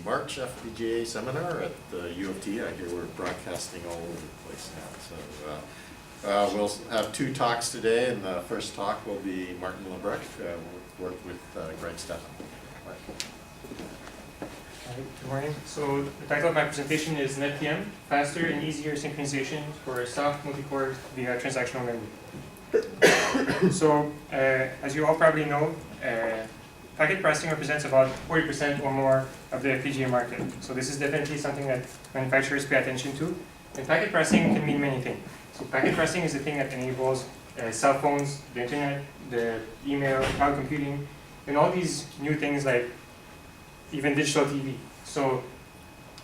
March FPGA seminar at the U of T. I hear we're broadcasting all over the place now. So we'll have two talks today, and the first talk will be Martin Lebrecq, work with Greg Stefan. Good morning. So the title of my presentation is NetTM, Faster and Easier Synchronization for Soft Multicore via Transactional Memory. So as you all probably know, packet processing represents about 40% or more of the FPGA market. So this is definitely something that manufacturers pay attention to. And packet processing can mean many things. So packet processing is the thing that enables cell phones, the internet, the email, cloud computing, and all these new things like even digital TV. So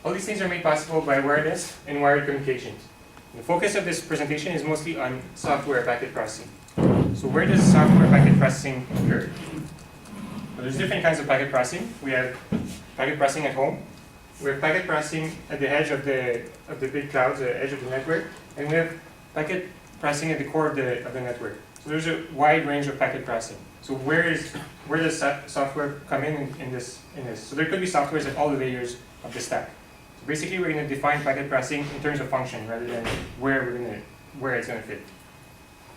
all these things are made possible by wireless and wired communications. The focus of this presentation is mostly on software packet processing. So where does software packet processing occur? Well, there's different kinds of packet processing. We have packet processing at home. We have packet processing at the edge of the big clouds, the edge of the network, and we have packet processing at the core of the network. So there's a wide range of packet processing. So where does software come in this? So there could be softwares at all the layers of the stack. So basically, we're going to define packet processing in terms of function rather than where it's going to fit.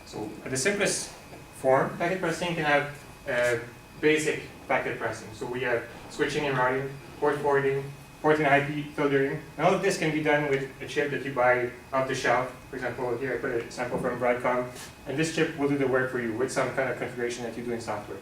So at the simplest form, packet processing can have basic packet processing. So we have switching and routing, port forwarding, port and IP filtering, and all of this can be done with a chip that you buy off the shelf. For example, here I put a sample from Broadcom, and this chip will do the work for you with some kind of configuration that you do in software.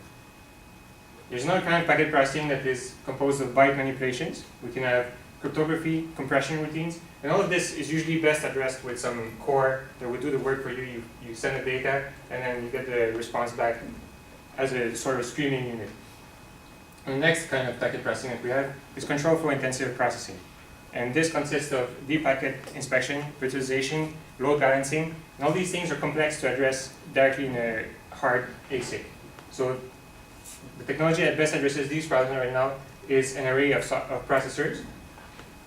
There's another kind of packet processing that is composed of byte manipulations. We can have cryptography, compression routines, and all of this is usually best addressed with some core that will do the work for you. You send the data, and then you get the response back as a sort of streaming unit. And the next kind of packet processing that we have is control flow intensive processing. And this consists of deep packet inspection, virtualization, load balancing, and all these things are complex to address directly in a hard ASIC. So the technology that best addresses these problems right now is an array of processors,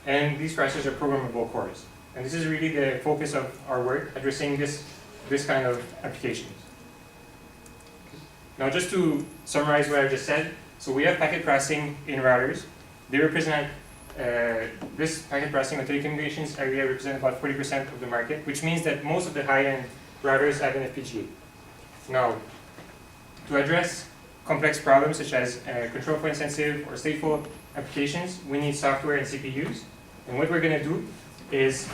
and these processors are programmable cores. And this is really the focus of our work, addressing this kind of applications. Now just to summarize what I just said, so we have packet processing in routers. They represent, this packet processing or telecommunications area represent about 40% of the market, which means that most of the high-end routers have an FPGA. Now, to address complex problems such as control flow intensive or stateful applications, we need software and CPUs. And what we're going to do is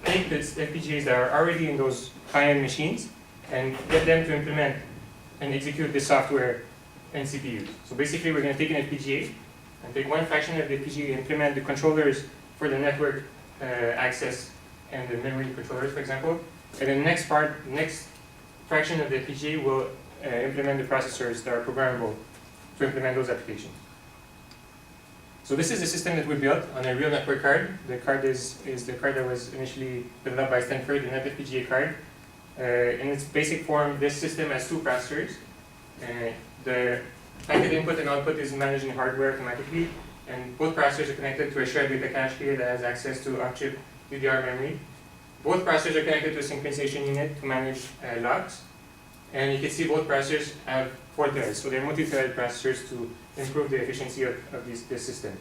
take the FPGAs that are already in those high-end machines and get them to implement and execute the software and CPUs. So basically, we're going to take an FPGA and take one fraction of the FPGA and implement the controllers for the network access and the memory controllers, for example. And then the next fraction of the FPGA will implement the processors that are programmable to implement those applications. So this is the system that we built on a real network card. The card is the card that was initially developed by Stanford, the NetFPGA card. In its basic form, this system has two processors. The packet input and output is managed in hardware automatically, and both processors are connected to a shared data cache here that has access to off-chip DDR memory. Both processors are connected to a synchronization unit to manage logs, and you can see both processors have 4 threads, so they're multi-threaded processors to improve the efficiency of this system.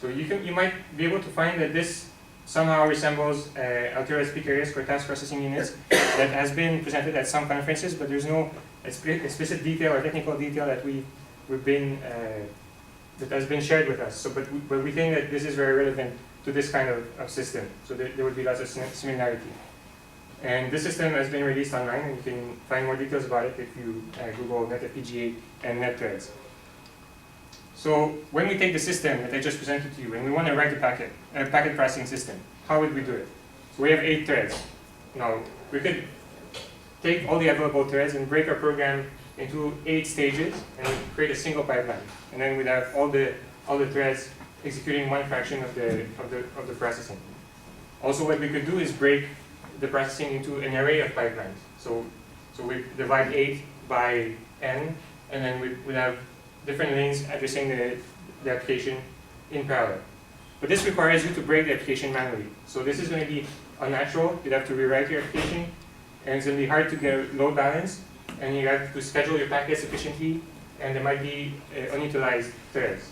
So you might be able to find that this somehow resembles Altera speaker ASIC or task processing units that has been presented at some conferences, but there's no explicit detail or technical detail that that has been shared with us. So, but we think that this is very relevant to this kind of system. So there would be lots of similarity. And this system has been released online, and you can find more details about it if you Google NetFPGA and NetThreads. So when we take the system that I just presented to you and we want to write a packet processing system, how would we do it? So we have 8 threads. Now, we could take all the available threads and break our program into 8 stages and create a single pipeline. And then we'd have all the threads executing one fraction of the processing. Also, what we could do is break the processing into an array of pipelines. So we divide 8 by n, and then we'd have different lanes addressing the application in parallel. But this requires you to break the application manually. So this is going to be unnatural. You'd have to rewrite your application, and it's going to be hard to get load balance, and you have to schedule your packets efficiently, and there might be unutilized threads.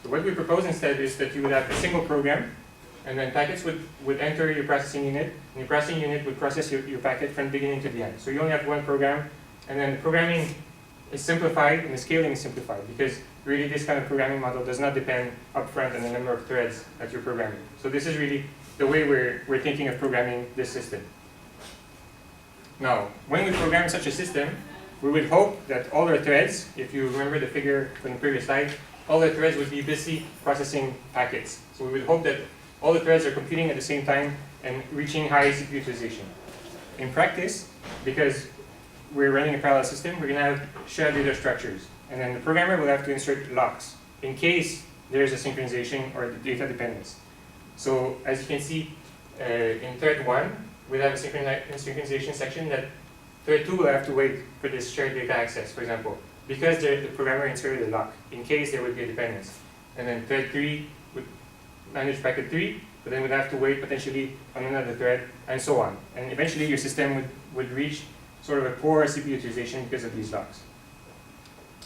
So what we propose instead is that you would have a single program, and then packets would enter your processing unit, and your processing unit would process your packet from the beginning to the end. So you only have one program, and then the programming is simplified and the scaling is simplified, because really this kind of programming model does not depend upfront on the number of threads that you're programming. So this is really the way we're thinking of programming this system. Now, when we program such a system, we would hope that all our threads, if you remember the figure from the previous slide, all the threads would be busy processing packets. So we would hope that all the threads are computing at the same time and reaching high CPU utilization. In practice, because we're running a parallel system, we're going to have shared data structures. And then the programmer will have to insert locks in case there's a synchronization or data dependence. So as you can see, in thread 1, we have a synchronization section that thread 2 will have to wait for this shared data access, for example, because the programmer inserted a lock in case there would be a dependence. And then thread 3 would manage packet 3, but then would have to wait potentially on another thread, and so on. And eventually your system would reach sort of a poor CPU utilization because of these locks.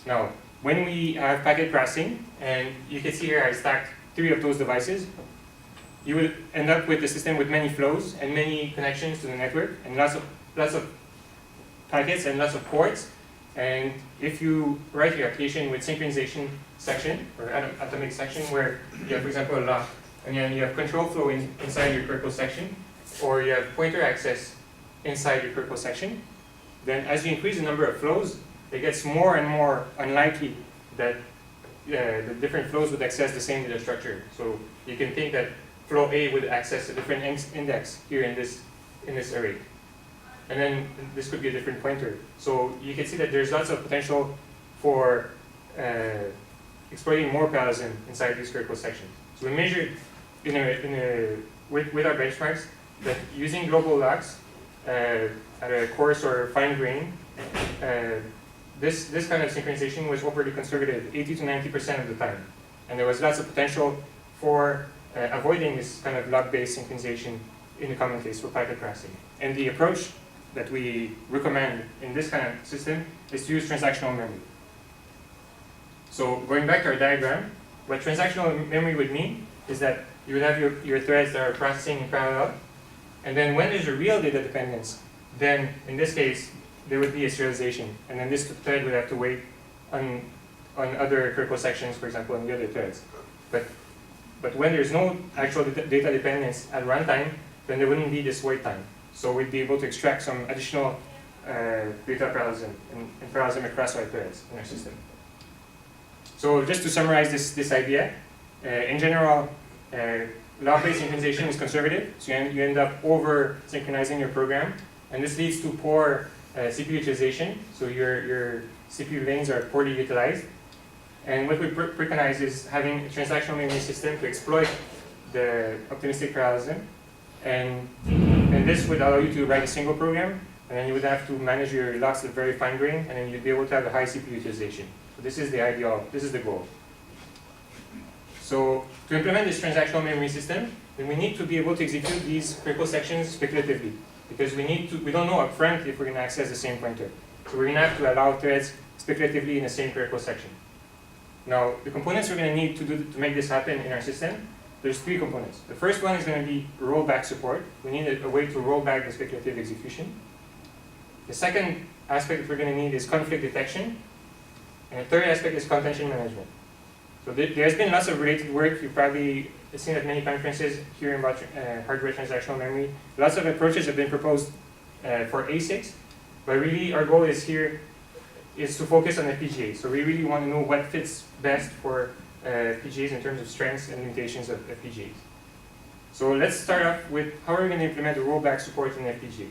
Now, when we have packet processing, and you can see here I stacked 3 of those devices, you will end up with a system with many flows and many connections to the network, and lots of packets and lots of ports. And if you write your application with synchronization section or atomic section, where you have, for example, a lock, and then you have control flow inside your critical section, or you have pointer access inside your critical section, then as you increase the number of flows, it gets more and more unlikely that the different flows would access the same data structure. So you can think that flow A would access a different index here in this array. And then this could be a different pointer. So you can see that there's lots of potential for exploiting more parallelism inside these critical sections. So we measured with our benchmarks that using global locks at a coarse or fine grain, this kind of synchronization was overly conservative, 80 to 90% of the time. And there was lots of potential for avoiding this kind of lock-based synchronization in the common case for packet processing. And the approach that we recommend in this kind of system is to use transactional memory. So going back to our diagram, what transactional memory would mean is that you would have your threads that are processing in parallel, and then when there's a real data dependence, then in this case, there would be a serialization, and then this thread would have to wait on other critical sections, for example, on the other threads. But when there's no actual data dependence at runtime, then there wouldn't be this wait time. So we'd be able to extract some additional data parallelism and parallelism across our threads in our system. So just to summarize this idea, in general, log-based synchronization is conservative, so you end up over-synchronizing your program, and this leads to poor CPU utilization, so your CPU lanes are poorly utilized. And what we preconize is having a transactional memory system to exploit the optimistic parallelism, and this would allow you to write a single program, and then you would have to manage your locks at very fine grain, and then you'd be able to have a high CPU utilization. So this is the ideal, this is the goal. So to implement this transactional memory system, then we need to be able to execute these critical sections speculatively, because we don't know upfront if we're going to access the same pointer. So we're going to have to allow threads speculatively in the same critical section. Now, the components we're going to need to make this happen in our system, there's 3 components. The first one is going to be rollback support. We need a way to roll back the speculative execution. The second aspect that we're going to need is conflict detection. And the third aspect is contention management. So there's been lots of related work. You've probably seen at many conferences hearing about hardware transactional memory. Lots of approaches have been proposed for ASICs, but really our goal is here is to focus on FPGAs. So we really want to know what fits best for FPGAs in terms of strengths and limitations of FPGAs. So let's start off with how are we going to implement the rollback support in FPGA.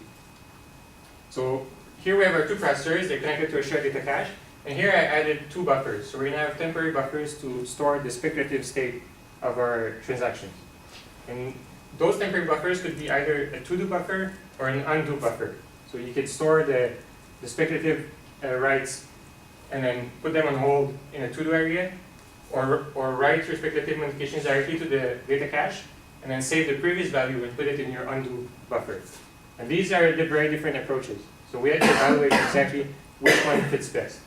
So here we have our 2 processors. They're connected to a shared data cache. And here I added 2 buffers. So we're going to have temporary buffers to store the speculative state of our transactions. And those temporary buffers could be either a to-do buffer or an undo buffer. So you could store the speculative writes and then put them on hold in a to-do area, or write your speculative modifications directly to the data cache and then save the previous value and put it in your undo buffer. And these are the very different approaches. So we have to evaluate exactly which one fits best.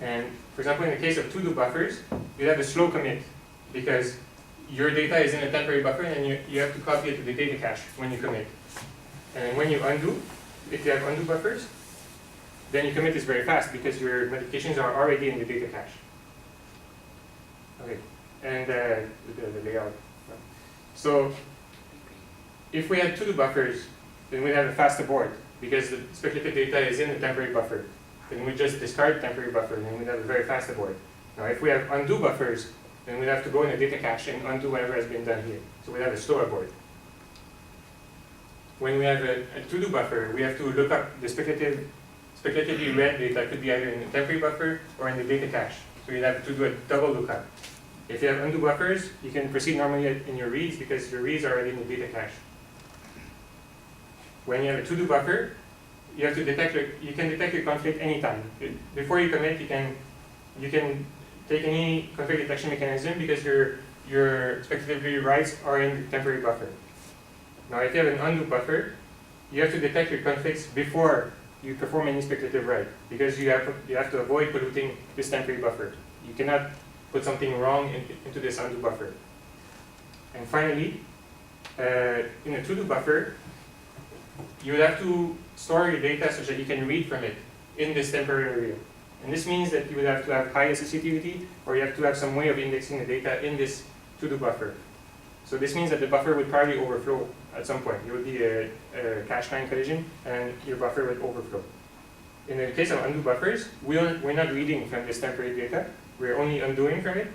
And for example, in the case of to-do buffers, you have a slow commit because your data is in a temporary buffer and you have to copy it to the data cache when you commit. And when you undo, if you have undo buffers, then your commit is very fast because your modifications are already in the data cache. Okay, and the layout. So if we have to-do buffers, then we have a faster board because the speculative data is in the temporary buffer. Then we just discard the temporary buffer and we have a very fast board. Now if we have undo buffers, then we have to go in the data cache and undo whatever has been done here. So we have a slower board. When we have a to-do buffer, we have to look up the speculatively read data. Could be either in the temporary buffer or in the data cache. So you have to do a double lookup. If you have undo buffers, you can proceed normally in your reads because your reads are already in the data cache. When you have a to-do buffer, you have to detect you can detect your conflict anytime. Before you commit, you can take any conflict detection mechanism because your speculatively writes are in the temporary buffer. Now, if you have an undo buffer, you have to detect your conflicts before you perform any speculative write because you have to avoid polluting this temporary buffer. You cannot put something wrong into this undo buffer. And finally, in a to-do buffer, you would have to store your data such that you can read from it in this temporary area. And this means that you would have to have high associativity or you have to have some way of indexing the data in this to-do buffer. So this means that the buffer would probably overflow at some point. There would be a cache line collision and your buffer would overflow. In the case of undo buffers, we're not reading from this temporary data. We're only undoing from it.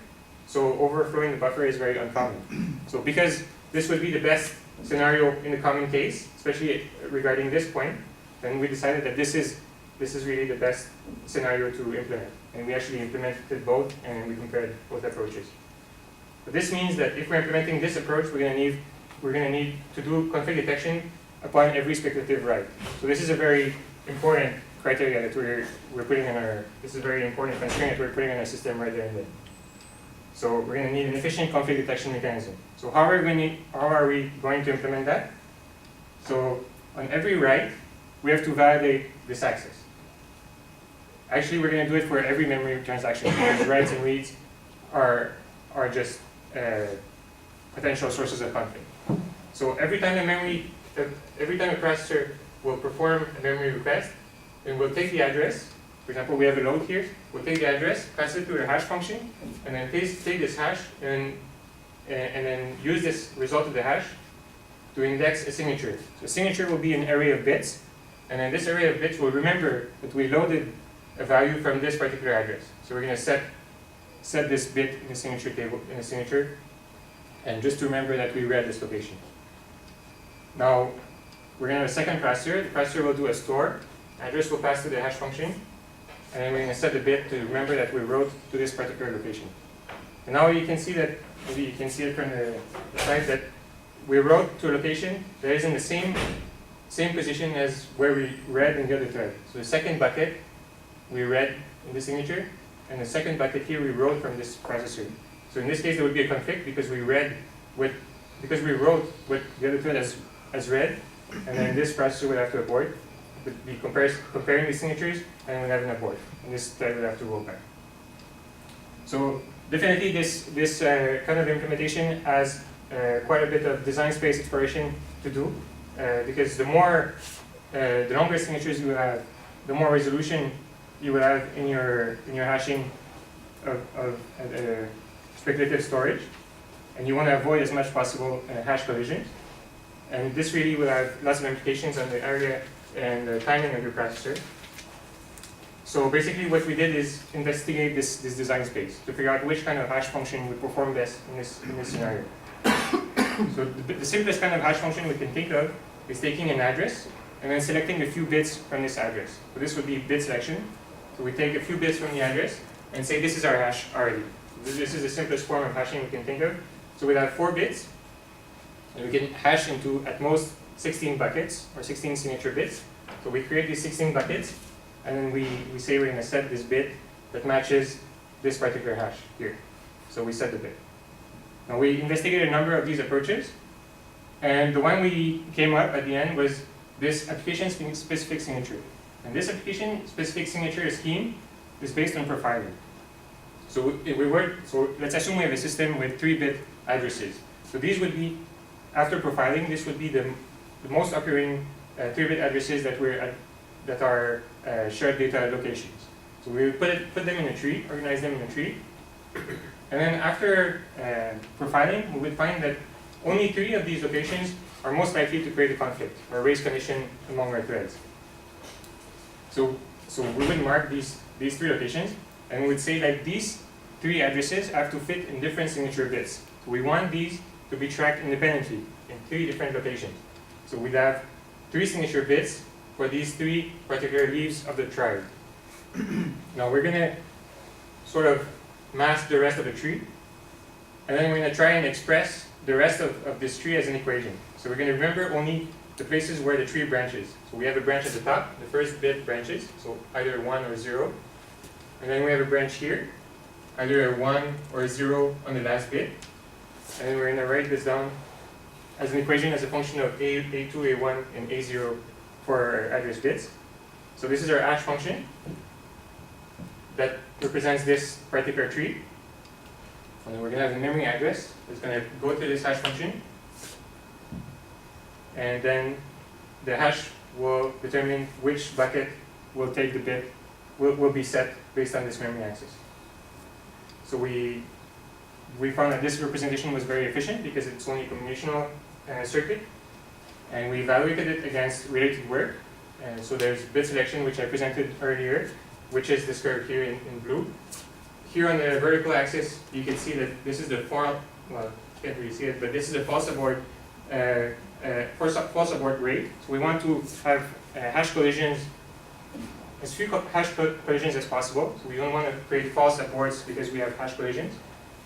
So overflowing the buffer is very uncommon. So because this would be the best scenario in the common case, especially regarding this point, then we decided that this is really the best scenario to implement. And we actually implemented both and we compared both approaches. But this means that if we're implementing this approach, we're going to need to do conflict detection upon every speculative write. So this is a very important criteria that we're putting in our, this is a very important constraint that we're putting in our system right there and then. So we're going to need an efficient conflict detection mechanism. So how are we going to implement that? So on every write, we have to validate this access. Actually, we're going to do it for every memory transaction because writes and reads are just potential sources of conflict. So every time a processor will perform a memory request, then we'll take the address. For example, we have a load here. We'll take the address, pass it to a hash function, and then take this hash and then use this result of the hash to index a signature. So a signature will be an array of bits, and then this array of bits will remember that we loaded a value from this particular address. So we're going to set this bit in the signature table, in the signature, and just to remember that we read this location. Now, we're going to have a second processor. The processor will do a store. Address will pass to the hash function, and then we're going to set the bit to remember that we wrote to this particular location. And now you can see that, maybe you can see it from the side, that we wrote to a location that is in the same position as where we read in the other thread. So the second bucket we read in the signature, and the second bucket here we wrote from this processor. So in this case there would be a conflict because we wrote what the other thread has read, and then this processor would have to abort. Would be comparing the signatures, and we'd have an abort. And this thread would have to roll back. So definitely this kind of implementation has quite a bit of design space exploration to do, because the longer signatures you have, the more resolution you will have in your hashing of speculative storage, and you want to avoid as much possible hash collisions. And this really will have lots of implications on the area and the timing of your processor. So basically what we did is investigate this design space to figure out which kind of hash function would perform best in this scenario. So the simplest kind of hash function we can think of is taking an address and then selecting a few bits from this address. So this would be bit selection. So we take a few bits from the address and say this is our hash already. This is the simplest form of hashing we can think of. So we'd have 4 bits, and we can hash into at most 16 buckets or 16 signature bits. So we create these 16 buckets, and then we say we're going to set this bit that matches this particular hash here. So we set the bit. Now we investigated a number of these approaches, and the one we came up at the end was this application-specific signature. And this application-specific signature scheme is based on profiling. So let's assume we have a system with 3-bit addresses. So these would be, after profiling, this would be the most occurring 3-bit addresses that are shared data locations. So we would put them in a tree, organize them in a tree, and then after profiling, we would find that only 3 of these locations are most likely to create a conflict or raise condition among our threads. So we would mark these 3 locations, and we would say that these 3 addresses have to fit in different signature bits. So we want these to be tracked independently in 3 different locations. So we'd have 3 signature bits for these 3 particular leaves of the triad. Now we're going to sort of mask the rest of the tree, and then we're going to try and express the rest of this tree as an equation. So we're going to remember only the places where the tree branches. So we have a branch at the top, the first bit branches, so either 1 or 0. And then we have a branch here, either a 1 or a 0 on the last bit. And then we're going to write this down as an equation as a function of A2, A1, and A0 for our address bits. So this is our hash function that represents this particular tree. And then we're going to have a memory address that's going to go to this hash function. And then the hash will determine which bucket will take the bit, will be set based on this memory access. So we found that this representation was very efficient because it's only a combinational circuit. And we evaluated it against related work. And so there's bit selection, which I presented earlier, which is this curve here in blue. Here on the vertical axis, you can see that this is the well, you can't really see it, but this is the false abort rate. So we want to have hash collisions, as few hash collisions as possible. So we don't want to create false aborts because we have hash collisions.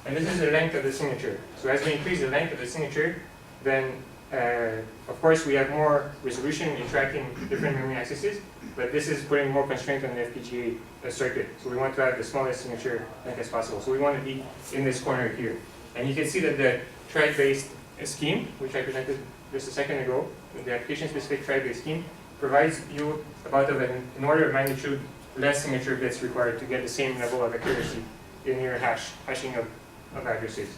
And this is the length of the signature. So as we increase the length of the signature, then of course we have more resolution in tracking different memory accesses, but this is putting more constraint on the FPGA circuit. So we want to have the smallest signature length as possible. So we want to be in this corner here. And you can see that the thread-based scheme, which I presented just a second ago, the application-specific thread-based scheme, provides you about an order of magnitude less signature bits required to get the same level of accuracy in your hashing of addresses.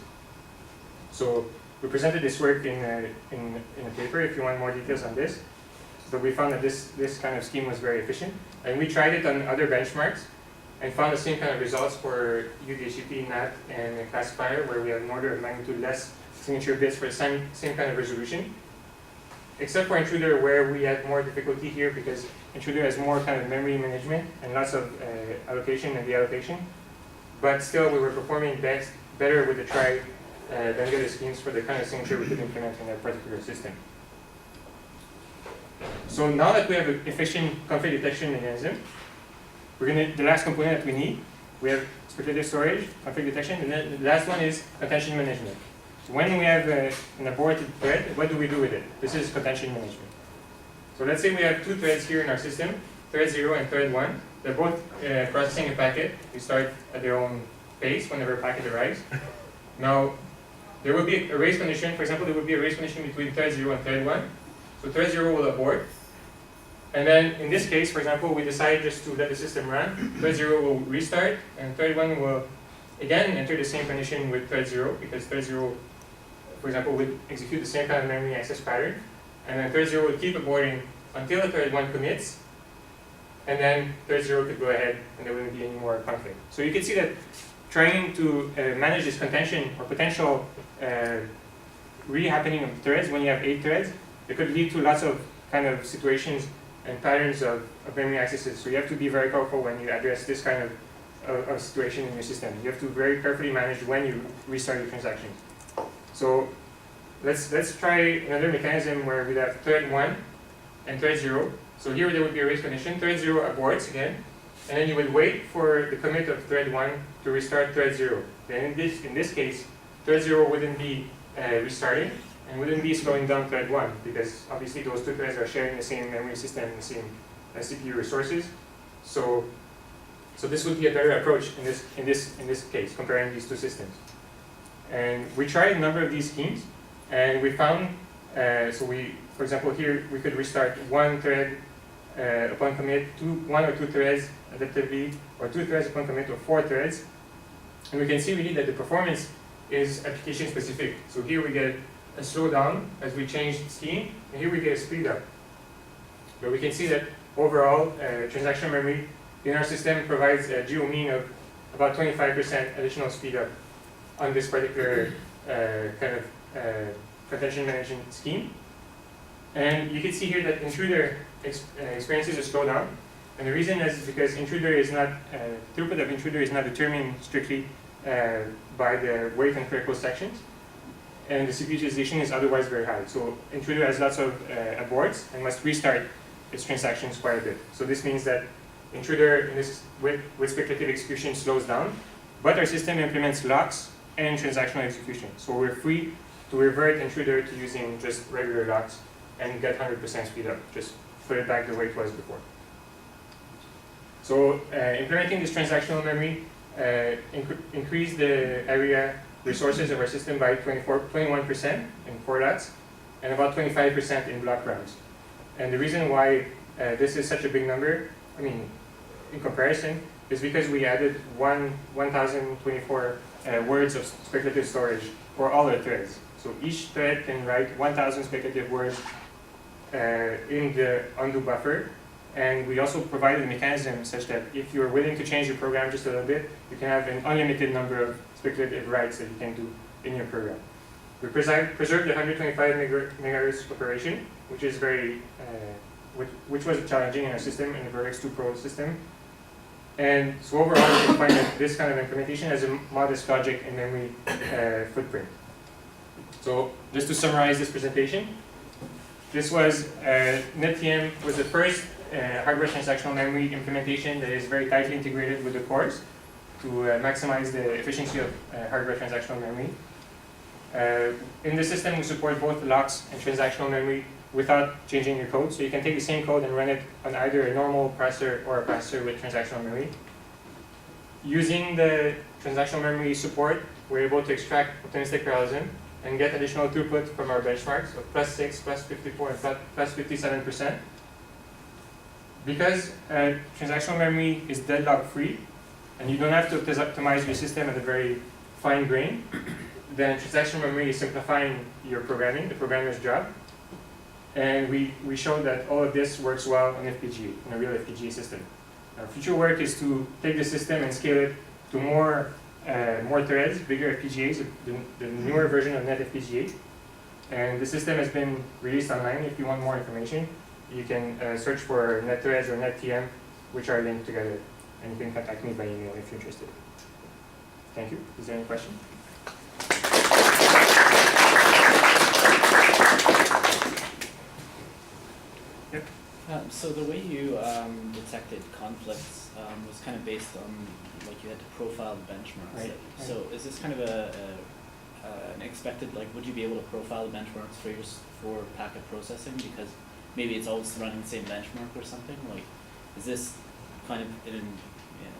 So we presented this work in a paper if you want more details on this. But we found that this kind of scheme was very efficient. And we tried it on other benchmarks and found the same kind of results for UDHCP, NAT, and a classifier where we have an order of magnitude less signature bits for the same kind of resolution. Except for Intruder, where we had more difficulty here because Intruder has more kind of memory management and lots of allocation and deallocation. But still, we were performing better with the try than the other schemes for the kind of signature we could implement in that particular system. So now that we have an efficient conflict detection mechanism, the last component that we need, we have speculative storage, conflict detection, and then the last one is contention management. So when we have an aborted thread, what do we do with it? This is contention management. So let's say we have 2 threads here in our system, thread 0 and thread 1. They're both processing a packet. We start at their own pace whenever a packet arrives. Now, there will be a race condition. For example, there will be a race condition between thread 0 and thread 1. So thread 0 will abort. And then in this case, for example, we decide just to let the system run. Thread 0 will restart, and thread 1 will again enter the same condition with thread 0, because thread 0, for example, would execute the same kind of memory access pattern. And then thread 0 will keep aborting until the thread 1 commits. And then thread 0 could go ahead, and there wouldn't be any more conflict. So you can see that trying to manage this contention or potential re-happening of threads when you have 8 threads, it could lead to lots of kind of situations and patterns of memory accesses. So you have to be very careful when you address this kind of situation in your system. You have to very carefully manage when you restart your transactions. So let's try another mechanism where we have thread 1 and thread 0. So here there would be a race condition. Thread 0 aborts again, and then you would wait for the commit of thread 1 to restart thread 0. Then in this case, thread 0 wouldn't be restarting and wouldn't be slowing down thread 1, because obviously those 2 threads are sharing the same memory system and the same CPU resources. So this would be a better approach in this case, comparing these 2 systems. And we tried a number of these schemes, and we found for example, here we could restart 1 thread upon commit, 1 or 2 threads adaptively, or 2 threads upon commit, or 4 threads. And we can see really that the performance is application specific. So here we get a slowdown as we change scheme, and here we get a speed up. But we can see that overall, transactional memory in our system provides a geo mean of about 25% additional speed up on this particular kind of contention management scheme. And you can see here that intruder experiences a slowdown. And the reason is because intruder is not, throughput of intruder is not determined strictly by the weight and critical sections. And the CPU utilization is otherwise very high. So intruder has lots of aborts and must restart its transactions quite a bit. So this means that intruder in this with speculative execution slows down, but our system implements locks and transactional execution. So we're free to revert intruder to using just regular locks and get 100% speed up, just put it back the way it was before. So implementing this transactional memory increase the area resources of our system by 21% in core lots and about 25% in block rounds. And the reason why this is such a big number, I mean, in comparison, is because we added 1,024 words of speculative storage for all our threads. So each thread can write 1,000 speculative words in the undo buffer. And we also provided a mechanism such that if you're willing to change your program just a little bit, you can have an unlimited number of speculative writes that you can do in your program. We preserved the 125 megahertz operation, which is very, which was challenging in our system, in the Vertex 2 Pro system. And so overall, you can find that this kind of implementation has a modest logic and memory footprint. So just to summarize this presentation, this was NetTM was the first hardware transactional memory implementation that is very tightly integrated with the cores to maximize the efficiency of hardware transactional memory. In the system, we support both locks and transactional memory without changing your code. So you can take the same code and run it on either a normal processor or a processor with transactional memory. Using the transactional memory support, we're able to extract optimistic parallelism and get additional throughput from our benchmarks of +6, +54, and +57%. Because transactional memory is deadlock free, and you don't have to optimize your system at a very fine grain, then transactional memory is simplifying your programming, the programmer's job. And we showed that all of this works well on FPGA, in a real FPGA system. Our future work is to take the system and scale it to more threads, bigger FPGAs, the newer version of NetFPGA. And the system has been released online. If you want more information, you can search for NetThreads or NetTM, which are linked together. And you can contact me by email if you're interested. Thank you. Is there any question? Yep. So the way you detected conflicts was kind of based on, like, you had to profile the benchmarks. Right. So is this kind of an expected, like, would you be able to profile the benchmarks for packet processing? Because maybe it's always running the same benchmark or something. Like, is this kind of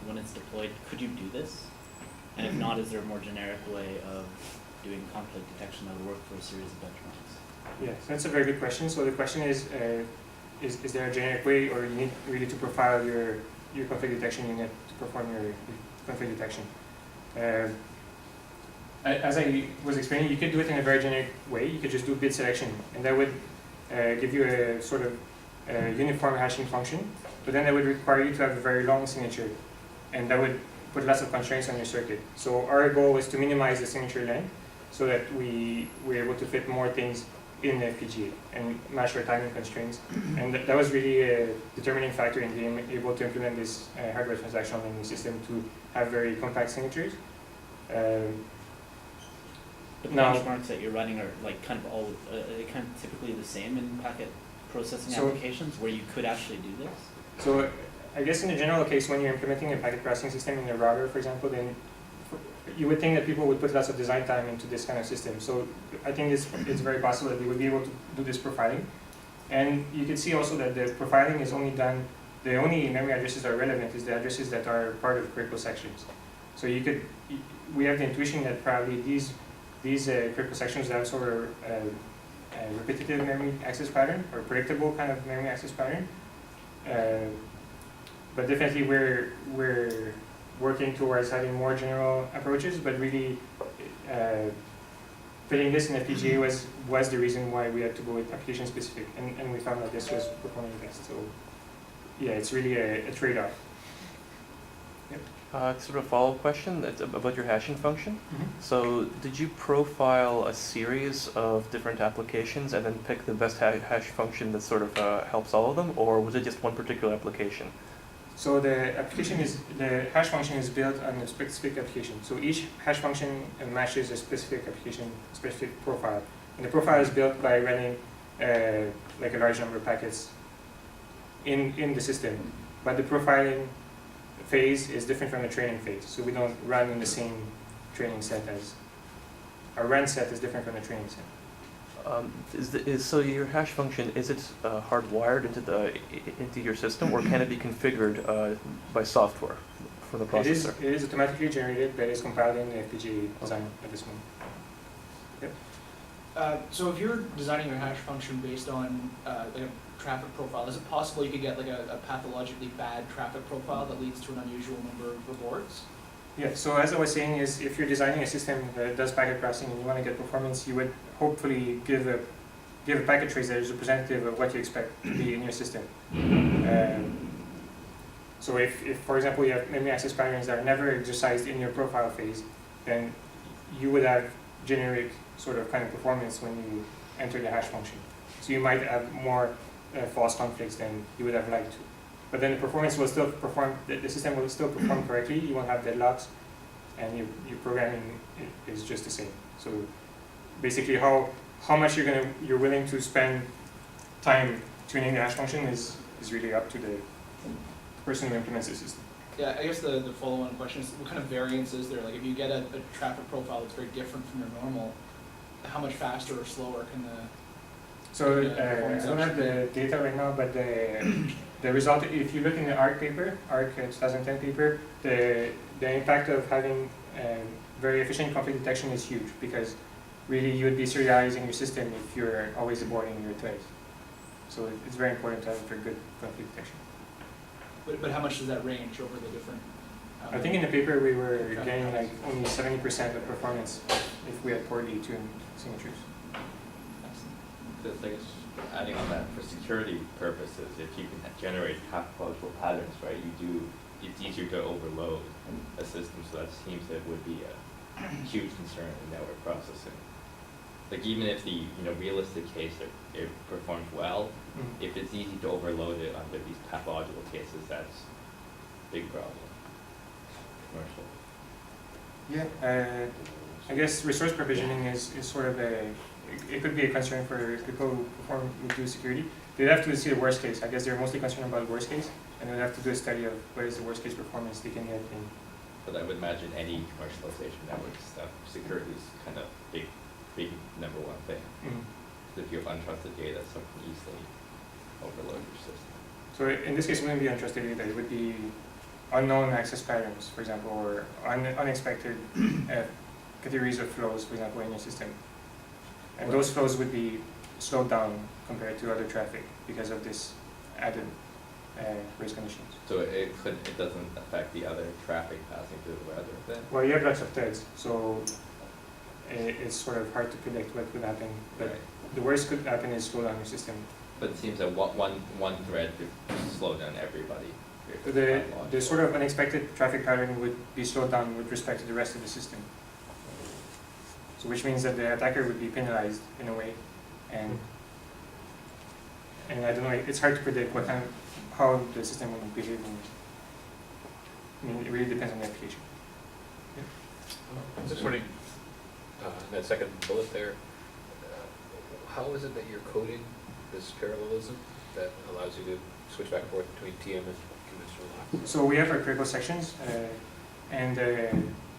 when it's deployed, could you do this? And if not, is there a more generic way of doing conflict detection that would work for a series of benchmarks? Yes, that's a very good question. So the question is there a generic way, or you need really to profile your conflict detection unit to perform your conflict detection? As I was explaining, you could do it in a very generic way. You could just do bit selection, and that would give you a sort of uniform hashing function. But then that would require you to have a very long signature, and that would put lots of constraints on your circuit. So our goal was to minimize the signature length so that we were able to fit more things in the FPGA and match our timing constraints. And that was really a determining factor in being able to implement this hardware transactional memory system to have very compact signatures. The Now- benchmarks that you're running are like kind of all kind of typically the same in packet processing So- applications where you could actually do this. So I guess in the general case, when you're implementing a packet processing system in a router, for example, then you would think that people would put lots of design time into this kind of system. So I think it's very possible that they would be able to do this profiling. And you can see also that the profiling is only done, the only memory addresses that are relevant is the addresses that are part of critical sections. So we have the intuition that probably these critical sections have sort of a repetitive memory access pattern or predictable kind of memory access pattern. but definitely we're working towards having more general approaches, but really putting this in FPGA was the reason why we had to go with application specific, and we found that this was performing best. So yeah, it's really a trade-off. Sort of a follow-up question about your hashing function. Mm-hmm. So did you profile a series of different applications and then pick the best hash function that sort of helps all of them, or was it just one particular application? So the hash function is built on a specific application. So each hash function matches a specific application, specific profile. And the profile is built by running like a large number of packets in the system. But the profiling phase is different from the training phase. So we don't run in the same training set as, our run set is different from the training set. So your hash function, is it hardwired into your system, or can it be configured by software from the processor? It is automatically generated, but it's compiled in the FPGA design at this moment. Yep. So if you're designing your hash function based on like a traffic profile, is it possible you could get like a pathologically bad traffic profile that leads to an unusual number of aborts? Yeah, so as I was saying, is if you're designing a system that does packet processing and you want to get performance, you would hopefully give a packet trace that is representative of what you expect to be in your system. So if, for example, you have memory access patterns that are never exercised in your profile phase, then you would have generic sort of kind of performance when you enter the hash function. So you might have more false conflicts than you would have liked to. But then the performance will still perform, the system will still perform correctly, you won't have deadlocks, and your programming is just the same. So basically how much you're willing to spend time tuning the hash function is really up to the person who implements the system. Yeah, I guess the follow-on question is, what kind of variance is there? Like if you get a traffic profile that's very different from your normal, how much faster or slower can the... So I don't have the data right now, but the result, if you look in the ARC paper, ARC 2010 paper, the impact of having very efficient conflict detection is huge, because really you would be serializing your system if you're always aborting your threads. So it's very important to have for good conflict detection. But how much does that range over the different... I think in the paper we were getting like only 70% of performance if we had poorly tuned signatures. Just, I guess, adding on that, for security purposes, if you can generate pathological patterns, right, it's easier to overload a system, so that seems that would be a huge concern in network processing. Like even if the realistic case it performs well, if it's easy to overload it under these pathological cases, that's a big problem. Commercial. Yeah, I guess resource provisioning is sort of it could be a concern for people who do security. They'd have to see the worst case. I guess they're mostly concerned about the worst case, and they'd have to do a study of what is the worst case performance they can get in. But I would imagine any commercialization network stuff, security is kind of big number one thing. If you have untrusted data, someone can easily overload your system. So in this case, it wouldn't be untrusted data. It would be unknown access patterns, for example, or unexpected categories of flows, for example, in your system. And those flows would be slowed down compared to other traffic because of this added race conditions. So it doesn't affect the other traffic passing through the weather then? Well, you have lots of threads, so it's sort of hard to predict what could happen. But Right. the worst could happen is slow down your system. But it seems that one thread could slow down everybody. The sort of unexpected traffic pattern would be slowed down with respect to the rest of the system. So which means that the attacker would be penalized in a way, and I don't know. It's hard to predict how the system will behave. I mean, it really depends on the application. I'm just wondering, that second bullet there, how is it that you're coding this parallelism that allows you to switch back and forth between TM and conventional lock? So we have our critical sections,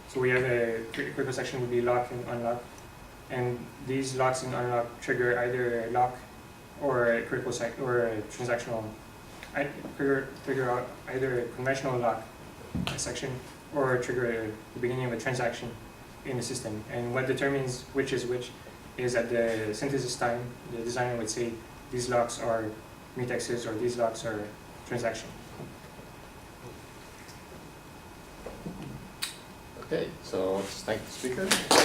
so we have a critical section would be lock and unlock, and these locks and unlock trigger either a lock or a critical or a transactional. Trigger out either a conventional lock section or trigger the beginning of a transaction in the system. And what determines which is which is at the synthesis time, the designer would say these locks are mutexes or these locks are transaction. Okay, so let's thank the speaker.